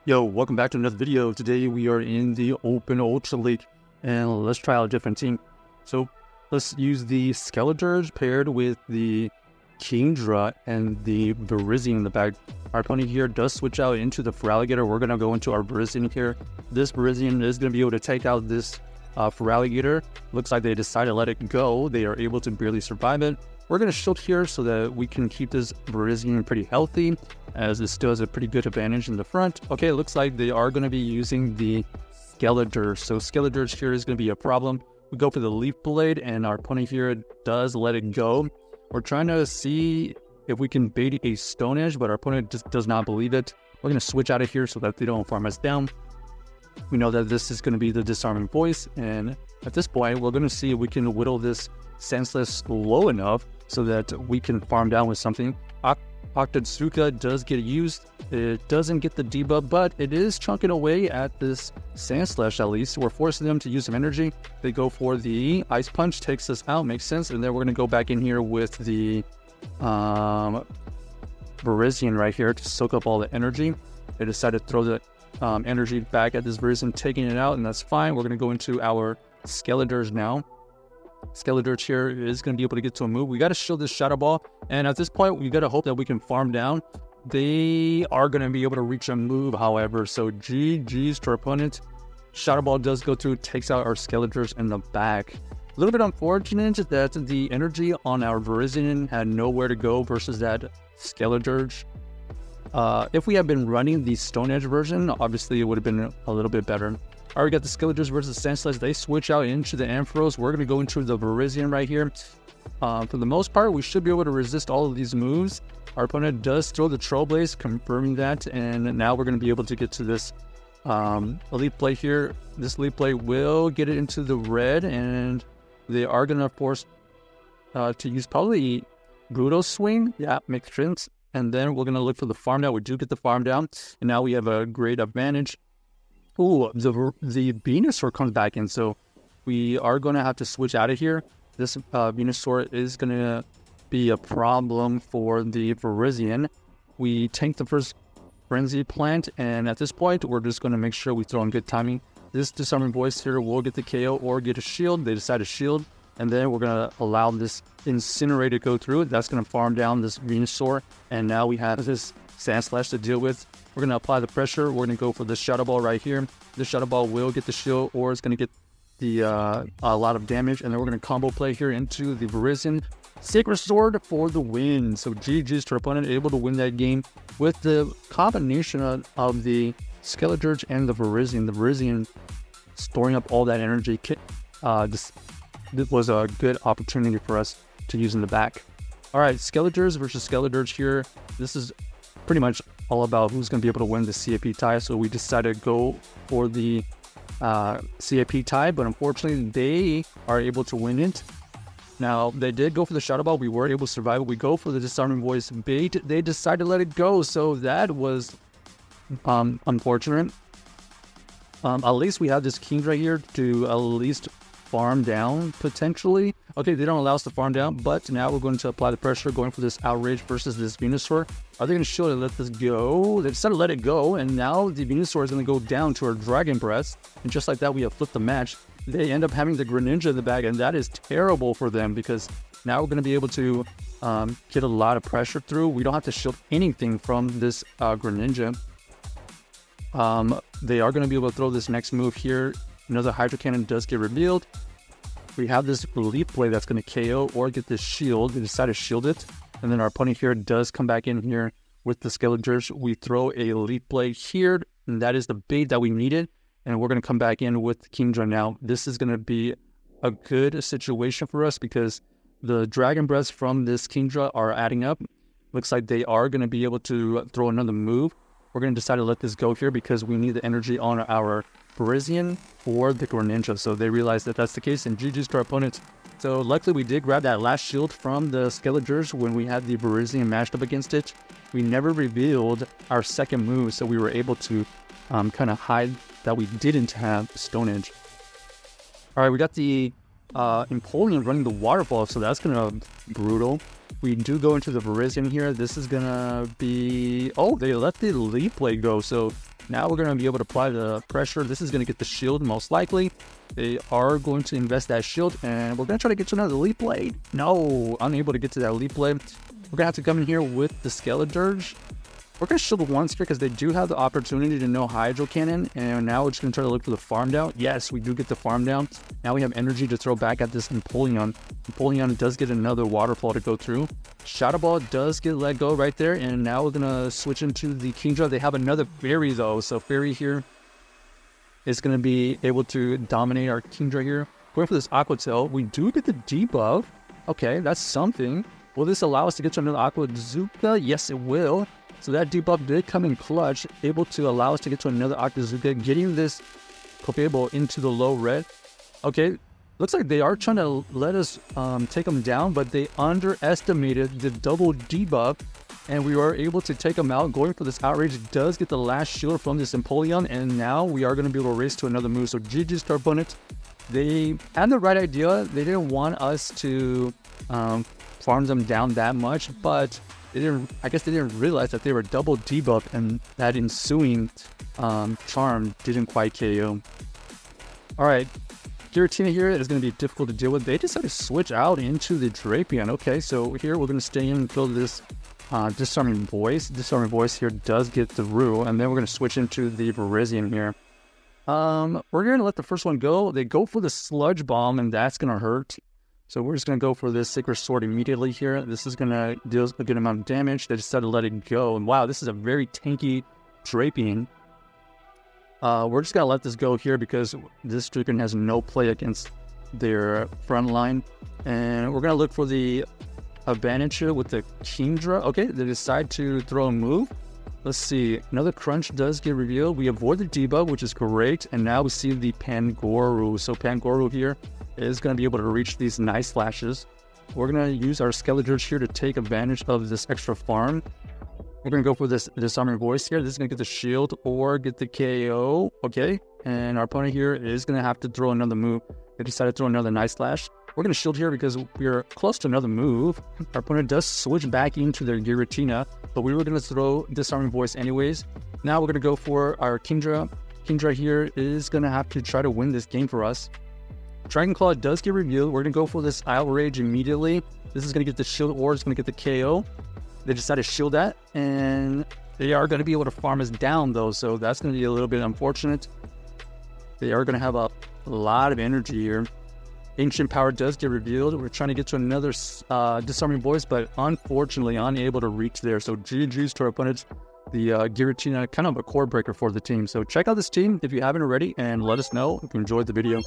Yo, welcome back to another video. Today we are in the Open Ultra League, and let's try out a different team. So let's use the Skeledirge paired with the Kingdra and the Virizion in the back. Our opponent here does switch out into the Feraligatr. We're going to go into our Virizion here. This Virizion is going to be able to take out this Feraligatr. Looks like they decided to let it go. They are able to barely survive it. We're going to shield here so that we can keep this Virizion pretty healthy, as it still has a pretty good advantage in the front. Okay, it looks like they are going to be using the Skeledirge. So Skeledirge here is going to be a problem. We go for the Leaf Blade, and our opponent here does let it go. We're trying to see if we can bait a Stone Edge, but our opponent just does not believe it. We're going to switch out of here so that they don't farm us down. We know that this is going to be the Disarming Voice, and at this point, we're going to see if we can whittle this Senseless low enough so that we can farm down with something. Octotsuka does get used. It doesn't get the debuff, but it is chunking away at this Sandslash at least. We're forcing them to use some energy. They go for the Ice Punch, takes us out, makes sense. And then we're going to go back in here with the Virizion right here to soak up all the energy. They decided to throw the energy back at this Virizion, taking it out, and that's fine. We're going to go into our Skeledirge now. Skeledirge here is going to be able to get to a move. We got to shield this Shadow Ball, and at this point, we got to hope that we can farm down. They are going to be able to reach a move, however, so GG's to our opponent. Shadow Ball does go through, takes out our Skeledirge in the back. A little bit unfortunate that the energy on our Virizion had nowhere to go versus that Skeledirge. If we had been running the Stone Edge version, obviously it would have been a little bit better. Alright, we got the Skeledirge versus Sandslash. They switch out into the Ampharos. We're going to go into the Virizion right here. For the most part, we should be able to resist all of these moves. Our opponent does throw the Trailblaze, confirming that, and now we're going to be able to get to this Elite Blade here. This Elite Blade will get it into the red, and they are going to force to use probably Brutal Swing. Yeah, makes sense. And then we're going to look for the farm down. We do get the farm down, and now we have a great advantage. Ooh, the Venusaur comes back in, so we are going to have to switch out of here. This Venusaur is going to be a problem for the Virizion. We tank the first Frenzy Plant, and at this point, we're just going to make sure we throw in good timing. This Disarming Voice here will get the KO or get a shield. They decide to shield, and then we're going to allow this Incinerate to go through. That's going to farm down this Venusaur, and now we have this Sandslash to deal with. We're going to apply the pressure. We're going to go for the Shadow Ball right here. This Shadow Ball will get the shield, or it's going to get the a lot of damage. And then we're going to combo play here into the Virizion. Sacred Sword for the win. So GG's to our opponent, able to win that game with the combination of the Skeledirge and the Virizion. The Virizion storing up all that energy. This was a good opportunity for us to use in the back. All right, Skeledirge versus Skeledirge here. This is pretty much all about who's going to be able to win the CAP tie. So we decided to go for the CAP tie, but unfortunately they are able to win it. Now, they did go for the Shadow Ball. We were able to survive it. We go for the Disarming Voice bait. They decided to let it go, so that was unfortunate. At least we have this Kingdra here to at least farm down, potentially. Okay, they don't allow us to farm down, but now we're going to apply the pressure, going for this Outrage versus this Venusaur. Are they going to shield and let this go? They decided to let it go, and now the Venusaur is going to go down to our Dragon Breath, and just like that, we have flipped the match. They end up having the Greninja in the bag, and that is terrible for them, because now we're going to be able to get a lot of pressure through. We don't have to shield anything from this Greninja. They are going to be able to throw this next move here. Another Hydro Cannon does get revealed. We have this Leaf Blade that's going to KO or get this shield. They decide to shield it. And then our opponent here does come back in here with the Skeledirge. We throw a Leaf Blade here, and that is the bait that we needed. And we're going to come back in with Kingdra now. This is going to be a good situation for us because the Dragon Breaths from this Kingdra are adding up. Looks like they are going to be able to throw another move. We're going to decide to let this go here because we need the energy on our Virizion or the Greninja. So they realized that that's the case, and GG's to our opponents. So luckily we did grab that last shield from the Skeledirge when we had the Virizion matched up against it. We never revealed our second move, so we were able to kind of hide that we didn't have Stone Edge. All right, we got the Empoleon running the waterfall, so that's gonna be brutal. We do go into the Virizion here. This is gonna be... Oh, they let the Leaf Blade go, so Now we're going to be able to apply the pressure. This is going to get the shield most likely. They are going to invest that shield, and we're going to try to get to another Leaf Blade. No, unable to get to that Leaf Blade. We're going to have to come in here with the Skeledirge. We're going to shield once here because they do have the opportunity to no Hydro Cannon, and now we're just going to try to look for the farm down. Yes, we do get the farm down. Now we have energy to throw back at this Empoleon. Empoleon does get another waterfall to go through. Shadow Ball does get let go right there, and now we're going to switch into the Kingdra. They have another Fairy though, so Fairy here is going to be able to dominate our Kingdra here. Going for this Aqua Tail, we do get the debuff. Okay, that's something. Will this allow us to get to another Aqua Zuka? Yes, it will. So that debuff did come in clutch, able to allow us to get to another Octazooka, getting this Pokeball into the low red. Okay, looks like they are trying to let us take them down, but they underestimated the double debuff, and we are able to take them out. Going for this Outrage does get the last shield from this Empoleon, and now we are going to be able to race to another move. So GG's to our opponent. They had the right idea. They didn't want us to farm them down that much, but I guess they didn't realize that they were double debuffed, and that ensuing charm didn't quite KO. Alright, Giratina here is going to be difficult to deal with. They decided to switch out into the Drapion. Okay, so here we're going to stay in and build this Disarming Voice. Disarming Voice here does get through, and then we're going to switch into the Virizion here. We're going to let the first one go. They go for the Sludge Bomb, and that's going to hurt. So we're just going to go for this Sacred Sword immediately here. This is going to deal a good amount of damage. They decided to let it go. And wow, this is a very tanky Drapion. We're just going to let this go here because this Drapion has no play against their front line. And we're going to look for the advantage here with the Kingdra. Okay, they decide to throw a move. Let's see. Another Crunch does get revealed. We avoid the debuff, which is great. And now we see the Pangoru. So Pangoru here is going to be able to reach these nice flashes. We're going to use our Skeledirge here to take advantage of this extra farm. We're going to go for this Disarming Voice here. This is going to get the shield or get the KO. Okay, and our opponent here is going to have to throw another move. They decided to throw another nice slash. We're going to shield here because we're close to another move. Our opponent does switch back into their Giratina, but we were going to throw Disarming Voice anyways. Now we're going to go for our Kingdra. Kingdra here is going to have to try to win this game for us. Dragon Claw does get revealed. We're going to go for this Outrage immediately. This is going to get the shield or it's going to get the KO. They decided to shield that, and they are going to be able to farm us down though, so that's going to be a little bit unfortunate. They are going to have a lot of energy here. Ancient Power does get revealed. We're trying to get to another Disarming Voice, but unfortunately unable to reach there. So GG's to our opponents. The Giratina, kind of a core breaker for the team. So check out this team if you haven't already, and let us know if you enjoyed the video.